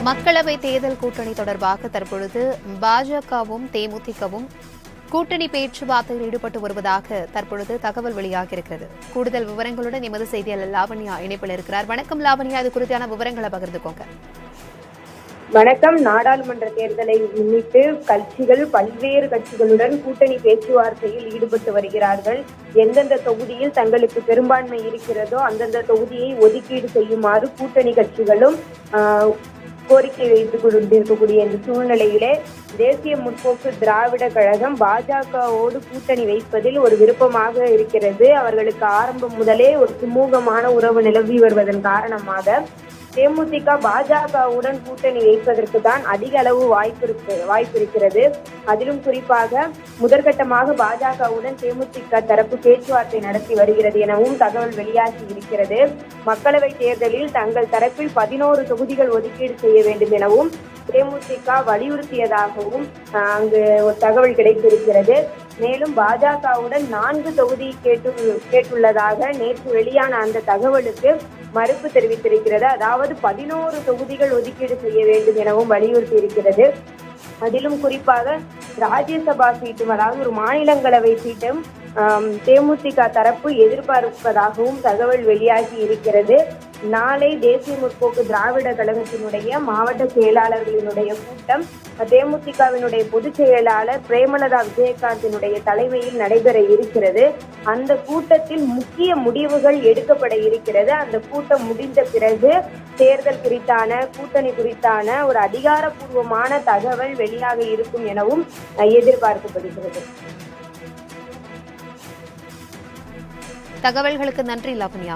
மக்களவை தேர்தல் கூட்டணி தொடர்பாக தற்பொழுது பாஜகவும் தேமுதிகவும் கூட்டணி பேச்சுவார்த்தையில் ஈடுபட்டு வருவதாக தற்பொழுது தகவல் வெளியாகியிருக்கிறது. கூடுதல் விவரங்களுடன் எமது செய்தியாளர் லாவண்யா இணைப்பில் இருக்கிறார். வணக்கம் லாவண்யா, இது குறித்தான விவரங்களை பகிர்ந்துக்கோங்க. வணக்கம். நாடாளுமன்ற தேர்தலை முன்னிட்டு பல்வேறு கட்சிகளுடன் கூட்டணி பேச்சுவார்த்தையில் ஈடுபட்டு வருகிறார்கள். எந்தெந்த தொகுதியில் தங்களுக்கு பெரும்பான்மை இருக்கிறதோ அந்தந்த தொகுதியை ஒதுக்கீடு செய்யுமாறு கூட்டணி கட்சிகளும் கோரிக்கை வைத்துக் கொண்டிருக்கக்கூடிய இந்த சூழ்நிலையிலே தேசிய முற்போக்கு திராவிட கழகம் பாஜகவோடு கூட்டணி வைப்பதில் ஒரு விருப்பமாக இருக்கிறது. அவர்களுக்கு ஆரம்பம் முதலே ஒரு சுமூகமான உறவு நிலவி வருவதன் காரணமாக தேமுதிக பாஜகவுடன் கூட்டணி வைப்பதற்கு தான் அதிக அளவு வாய்ப்பு இருக்கிறது. அதிலும் குறிப்பாக முதற்கட்டமாக பாஜகவுடன் தேமுதிக தரப்பு பேச்சுவார்த்தை நடத்தி வருகிறது எனவும் தகவல் வெளியாகி இருக்கிறது. மக்களவை தேர்தலில் தங்கள் தரப்பில் 11 தொகுதிகள் ஒதுக்கீடு செய்ய வேண்டும் எனவும் தேமுதிக வலியுறுத்தியதாகவும் அங்கு ஒரு தகவல் கிடைத்திருக்கிறது. மேலும் பாஜகவுடன் 4 தொகுதி கேட்டுள்ளதாக நேற்று வெளியான அந்த தகவலுக்கு மறுப்பு தெரிவித்திருக்கிறது. அதாவது 11 தொகுதிகள் ஒதுக்கீடு செய்ய வேண்டும் எனவும் வலியுறுத்தி இருக்கிறது. அதிலும் குறிப்பாக ராஜ்யசபா சீட்டும், அதாவது ஒரு மாநிலங்களவை சீட்டும் தேமுதிக தரப்பு எதிர்பார்ப்பதாகவும் தகவல் வெளியாகி இருக்கிறது. நாளை தேசிய முற்போக்கு திராவிட கழகத்தினுடைய மாவட்ட செயலாளர்களினுடைய கூட்டம் தேமுதிகவினுடைய பொதுச் செயலாளர் பிரேமலதா விஜயகாந்தினுடைய தலைமையில் நடைபெற இருக்கிறது. அந்த கூட்டத்தில் முக்கிய முடிவுகள் எடுக்கப்பட இருக்கிறது. அந்த கூட்டம் முடிந்த பிறகு தேர்தல் குறித்தான கூட்டணி குறித்தான ஒரு அதிகாரப்பூர்வமான தகவல் வெளியாக இருக்கும் எனவும் எதிர்பார்க்கப்படுகிறது. தகவல்களுக்கு நன்றி லாவண்யா.